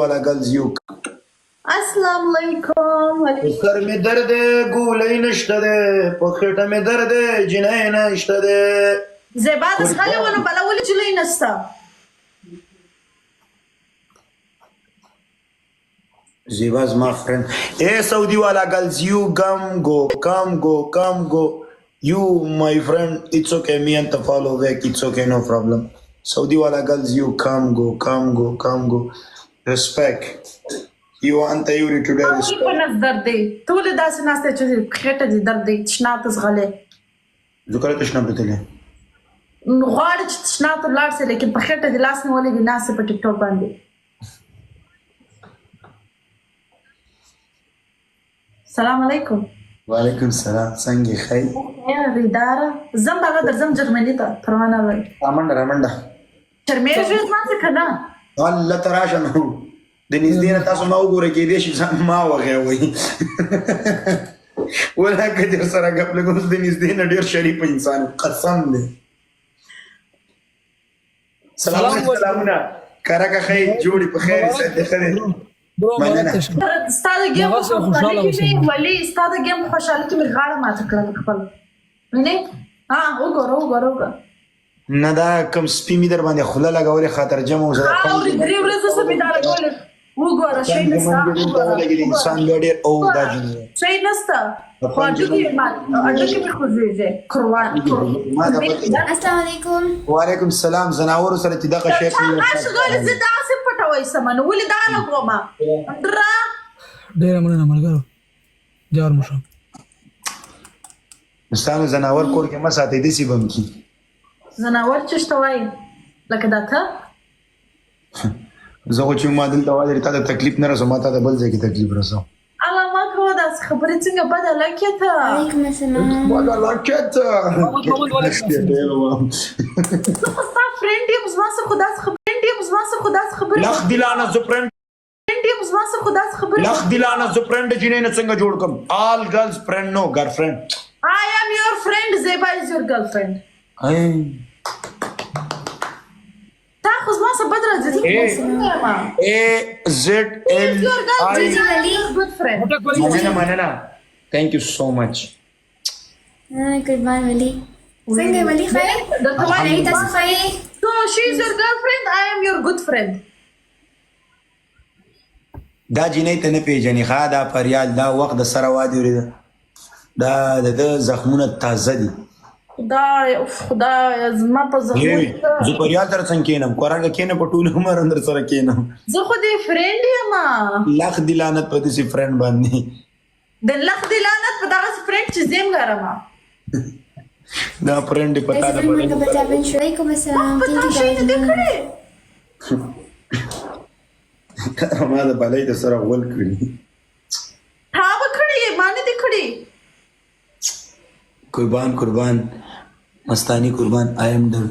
वाला girls you अस्सलाम वालेकुम सर में दर्द है गोले नश्ता दे पखेटा में दर्द है जिने नश्ता दे زباد اسخاله ونه بلا ولي جلي نستا Ziva's my friend. Hey Saudi wala girls, you come go. You my friend, it's okay. Me and to follow back, it's okay, no problem. Saudi wala girls, you come go. Respect. You want you today respect. په نظر دی ټول داسې ناسته چې خېټه دي درد دی تشنات زغله ذکر تشنا بتله. غواړي چې تشنات لاړ سي لیکن په خېټه دي لاس نیولې دي ناسه په ټیک ټاک باندې السلام علیکم وعلیکم السلام څنګه خیر یا ریدار زم هغه درځم جرمني ته پروانه وای رامنډه شرمېږي ما څه کنه الله تراشه نو د نږدې نه تاسو ما وګورئ کې دې شي ما وغه وای ولکه در سره غپ لګوس د نږدې نه ډیر شریف انسان قسم دې سلامونه کرکه خیر جوړي په خیر سره خیر استاد ګیم خوشاله ولی استاد ګیم خوشاله کې مې غاړه ماته کړل خپل نه وګوره نه دا کوم سپی می در باندې خوله لګولې خاطر جمع وزه او درې ورځې سپی دا لګولې وګوره شي نستا انسان ډېر او دا جنې شي نستا خو اډوکی مې خوځېږي قربان السلام علیکم وعلیکم السلام زناور سره چې دغه شی تاسو غواړئ زه دا څه پټوي سمنه ولې دا لګوم درا ډېر مننه ملګرو جوړ مشه مستانو زناور کور کې ما ساتي دي سی بم کی زناور چشتوي لکه دا ته زه خو چې ما دلته وایي ته تکلیف نه رسوم ته د بل ځای کې تکلیف رسوم الله ما کوه دا خبرې څنګه بدله کېته وعلیکم السلام بدله کېته ستا فرینډ یم زما سره خداس خبرې لخ دلانه زه فرینډ لخ دلانه زه فرینډ جنې نه څنګه جوړ کوم آل ګرلز فرینډ نو ګر فرینډ I am your friend Zeba is your girlfriend خو زما سره بدره ځي A-Z-L-I مننه thank you so much goodbye ولی څنګه ولی خیر نه تاسو خیر so she is your girlfriend I am your good friend دا جنې ته نه پیژنې ښه دا فریال دا وخت د سره وادي ورېده دا د زخمونه تازه دي خدای زما په زخمونه زه فریال سره څنګه کېنم قرآن کېنه په ټول عمر اندر سره کېنم زه خو دې فرینډ یم لخ دی لعنت په دې فرینډ باندې د لخ دی لعنت په دغه فرینډ چې زم غرم دا فرینډ پتا نه پړې وعلیکم السلام ما د بالای د سره ول کړی ها وکړی مانه دې کړی قربان مستانی قربان I am the